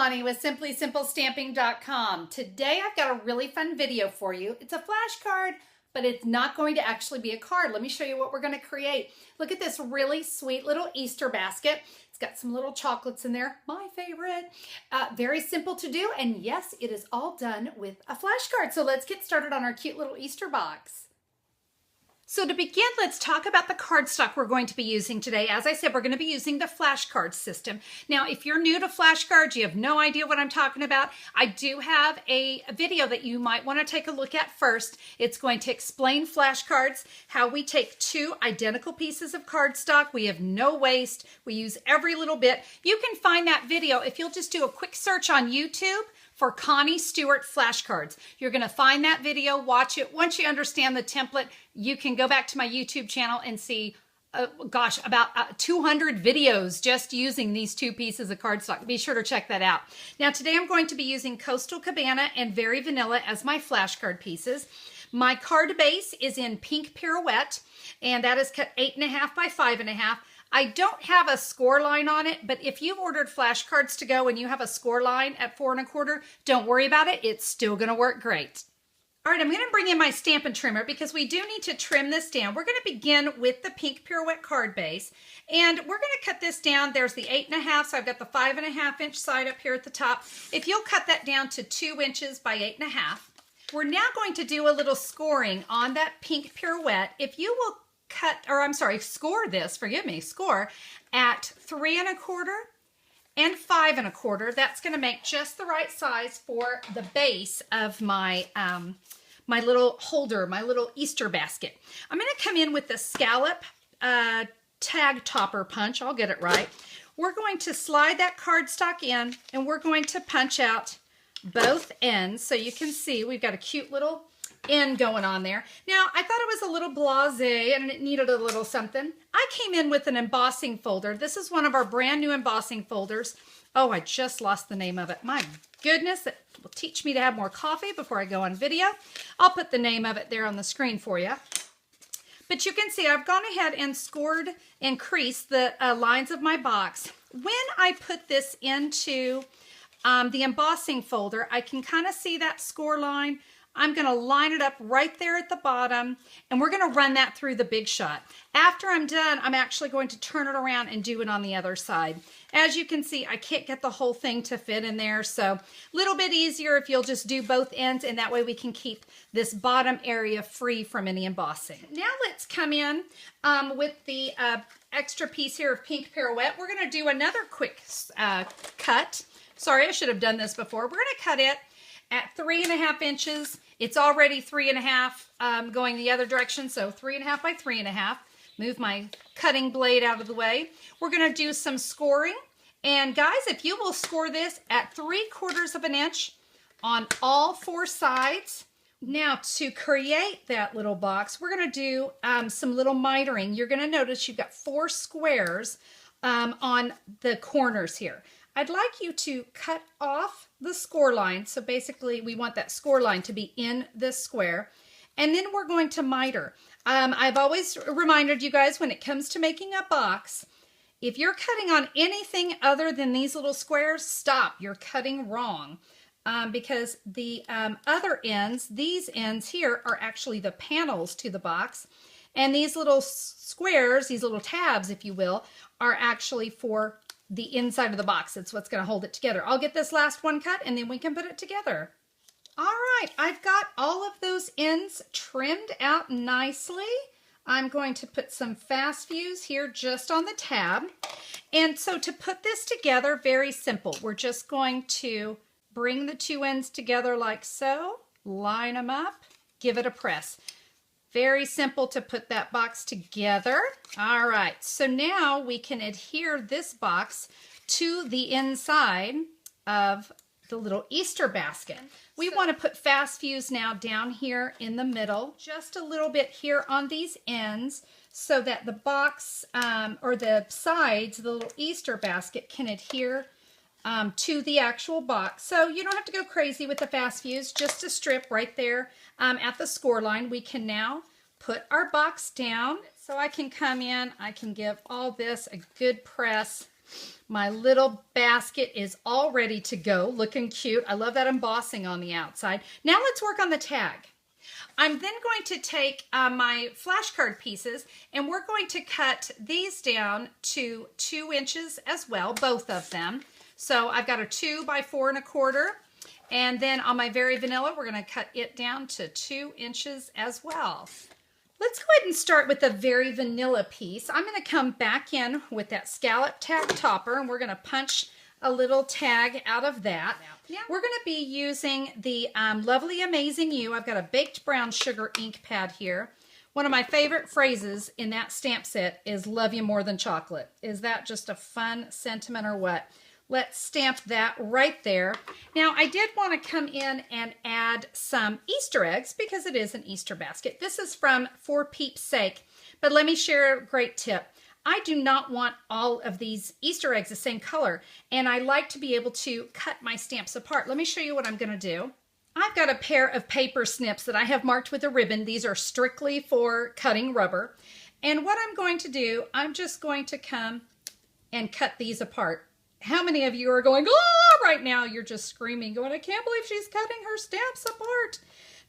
Connie with SimplySimpleStamping.com. Today I've got a really fun video for you. It's a flashcard, but it's not going to actually be a card. Let me show you what we're going to create. Look at this really sweet little Easter basket. It's got some little chocolates in there, my favorite. Very simple to do, and yes, it is all done with a flashcard. So let's get started on our cute little Easter box. So to begin, let's talk about the cardstock we're going to be using today. As I said, we're going to be using the flashcard system. Now, if you're new to flashcards, you have no idea what I'm talking about, I do have a video that you might want to take a look at first. It's going to explain flashcards, how we take two identical pieces of cardstock. We have no waste. We use every little bit. You can find that video if you'll just do a quick search on YouTube for Connie Stewart flashcards. You're going to find that video, watch it. Once you understand the template, you can go back to my YouTube channel and see, about 200 videos just using these two pieces of cardstock. Be sure to check that out. Now, today I'm going to be using Coastal Cabana and Very Vanilla as my flashcard pieces. My card base is in pink Pirouette, and that is cut 8.5 by 5.5. I don't have a score line on it, but if you've ordered flashcards to go and you have a score line at 4.25, don't worry about it. It's still going to work great. All right, I'm going to bring in my Stampin' trimmer because we do need to trim this down. We're going to begin with the pink Pirouette card base, and we're going to cut this down. There's the 8.5, so I've got the 5.5 inch side up here at the top. If you'll cut that down to 2 inches by 8.5, we're now going to do a little scoring on that pink Pirouette. If you will score this, score at 3.25 and 5.25. That's going to make just the right size for the base of my my little holder, my little Easter basket. I'm going to come in with the scallop tag topper punch. I'll get it right. We're going to slide that cardstock in, and we're going to punch out both ends. So you can see we've got a cute little end going on there. Now, I thought it was a little blasé and it needed a little something. I came in with an embossing folder. This is one of our brand new embossing folders. Oh, I just lost the name of it. My goodness, it will teach me to have more coffee before I go on video. I'll put the name of it there on the screen for you. But you can see I've gone ahead and scored and creased the lines of my box. When I put this into the embossing folder, I can kind of see that score line. I'm going to line it up right there at the bottom, and we're going to run that through the Big Shot. After I'm done, I'm actually going to turn it around and do it on the other side. As you can see, I can't get the whole thing to fit in there, so a little bit easier if you'll just do both ends, and that way we can keep this bottom area free from any embossing. Now let's come in with the extra piece here of pink Pirouette. We're going to do another quick cut. Sorry, I should have done this before. We're going to cut it at 3.5 inches. It's already 3.5 going the other direction, so 3.5 by 3.5. Move my cutting blade out of the way. We're going to do some scoring. And guys, if you will score this at 3/4 inch on all 4 sides. Now, to create that little box, we're going to do some little mitering. You're going to notice you've got 4 squares on the corners here. I'd like you to cut off the score line. So basically we want that score line to be in this square. And then we're going to miter. I've always reminded you guys when it comes to making a box, if you're cutting on anything other than these little squares, stop. You're cutting wrong. Because the other ends, these ends here, are actually the panels to the box. And these little squares, these little tabs, if you will, are actually for the inside of the box. It's what's going to hold it together. I'll get this last one cut and then we can put it together. All right, I've got all of those ends trimmed out nicely. I'm going to put some fast fuse here just on the tab. And so to put this together, very simple. We're just going to bring the 2 ends together like so, line them up, give it a press. Very simple to put that box together. All right, so now we can adhere this box to the inside of the little Easter basket. We want to put fast fuse now down here in the middle, just a little bit here on these ends, so that the box or the sides, the little Easter basket, can adhere to the actual box. So you don't have to go crazy with the fast fuse, just a strip right there at the score line. We can now put our box down. So I can come in, I can give all this a good press, My little basket is all ready to go, looking cute. I love that embossing on the outside. Now let's work on the tag. I'm then going to take my flashcard pieces, and we're going to cut these down to 2 inches as well, both of them. So I've got a 2 by 4 1/4, and then on my Very Vanilla, we're going to cut it down to 2 inches as well. Let's go ahead and start with the Very Vanilla piece. I'm going to come back in with that scallop tag topper, and we're going to punch a little tag out of that. Now, we're going to be using the Lovely Amazing You. I've got a baked brown sugar ink pad here. One of my favorite phrases in that stamp set is love you more than chocolate. Is that just a fun sentiment or what? Let's stamp that right there. Now, I did want to come in and add some Easter eggs because it is an Easter basket. This is from For Peeps' Sake, but let me share a great tip. I do not want all of these Easter eggs the same color, and I like to be able to cut my stamps apart. Let me show you what I'm going to do. I've got a pair of paper snips that I have marked with a ribbon. These are strictly for cutting rubber. And what I'm going to do, I'm just going to come and cut these apart. How many of you are going, oh, right now? You're just screaming, going, I can't believe she's cutting her stamps apart.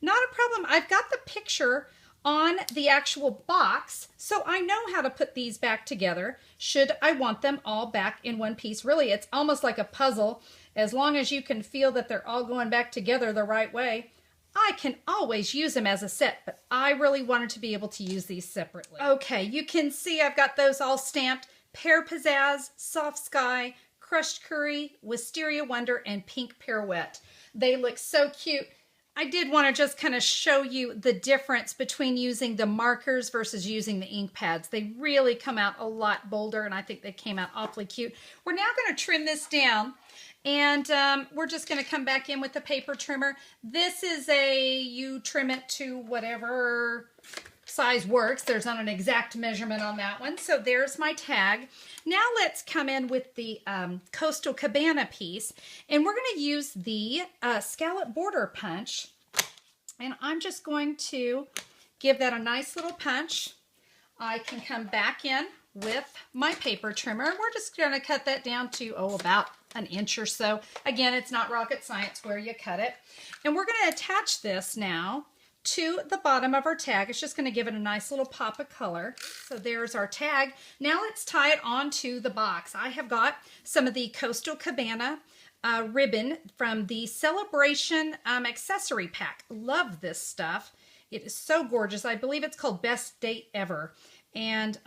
Not a problem. I've got the picture on the actual box, so I know how to put these back together should I want them all back in one piece. Really, it's almost like a puzzle. As long as you can feel that they're all going back together the right way, I can always use them as a set, but I really wanted to be able to use these separately. Okay, you can see I've got those all stamped. Pear Pizzazz, Soft Sky, Crushed Curry, Wisteria Wonder, and Pink Pirouette. They look so cute. I did want to just kind of show you the difference between using the markers versus using the ink pads. They really come out a lot bolder, and I think they came out awfully cute. We're now going to trim this down, and we're just going to come back in with the paper trimmer. This is you trim it to whatever size works. There's not an exact measurement on that one. So there's my tag. Now let's come in with the Coastal Cabana piece, and we're going to use the scallop border punch, and I'm just going to give that a nice little punch. I can come back in with my paper trimmer. We're just going to cut that down to, about an inch or so. Again, it's not rocket science where you cut it. And we're going to attach this now to the bottom of our tag. It's just going to give it a nice little pop of color. So there's our tag. Now let's tie it onto the box. I have got some of the Coastal Cabana ribbon from the Celebration accessory pack. Love this stuff. It is so gorgeous. I believe it's called Best Date Ever. And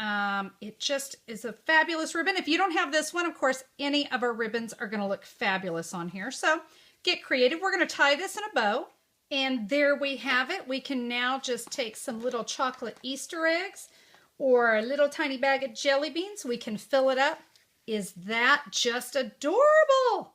it just is a fabulous ribbon. If you don't have this one, of course, any of our ribbons are going to look fabulous on here. So get creative. We're going to tie this in a bow. And there we have it. We can now just take some little chocolate Easter eggs or a little tiny bag of jelly beans. We can fill it up. Is that just adorable?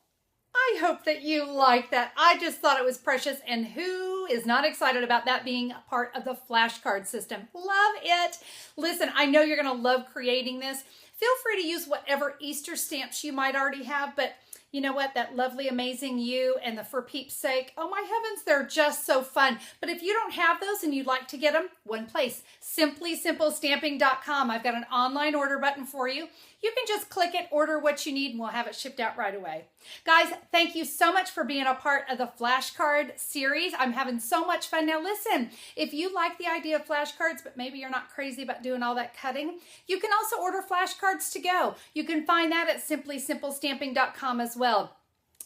I hope that you like that. I just thought it was precious. And who is not excited about that being a part of the flashcard system? Love it. Listen, I know you're going to love creating this. Feel free to use whatever Easter stamps you might already have, but you know what? That Lovely Amazing You and the For Peeps' Sake, oh my heavens, they're just so fun. But if you don't have those and you'd like to get them, one place, simplysimplestamping.com. I've got an online order button for you. You can just click it, order what you need, and we'll have it shipped out right away. Guys, thank you so much for being a part of the flashcard series. I'm having so much fun. Now listen, if you like the idea of flashcards, but maybe you're not crazy about doing all that cutting, you can also order flashcards to go. You can find that at simplysimplestamping.com as well.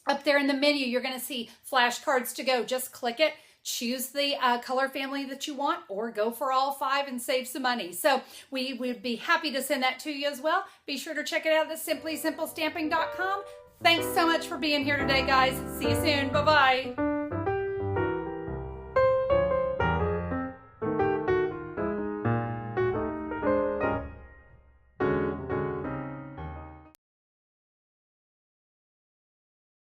Up there in the menu, you're going to see flashcards to go. Just click it. Choose the color family that you want, or go for all 5 and save some money. So we would be happy to send that to you as well. Be sure to check it out at simplysimplestamping.com. Thanks so much for being here today, guys. See you soon. Bye-bye.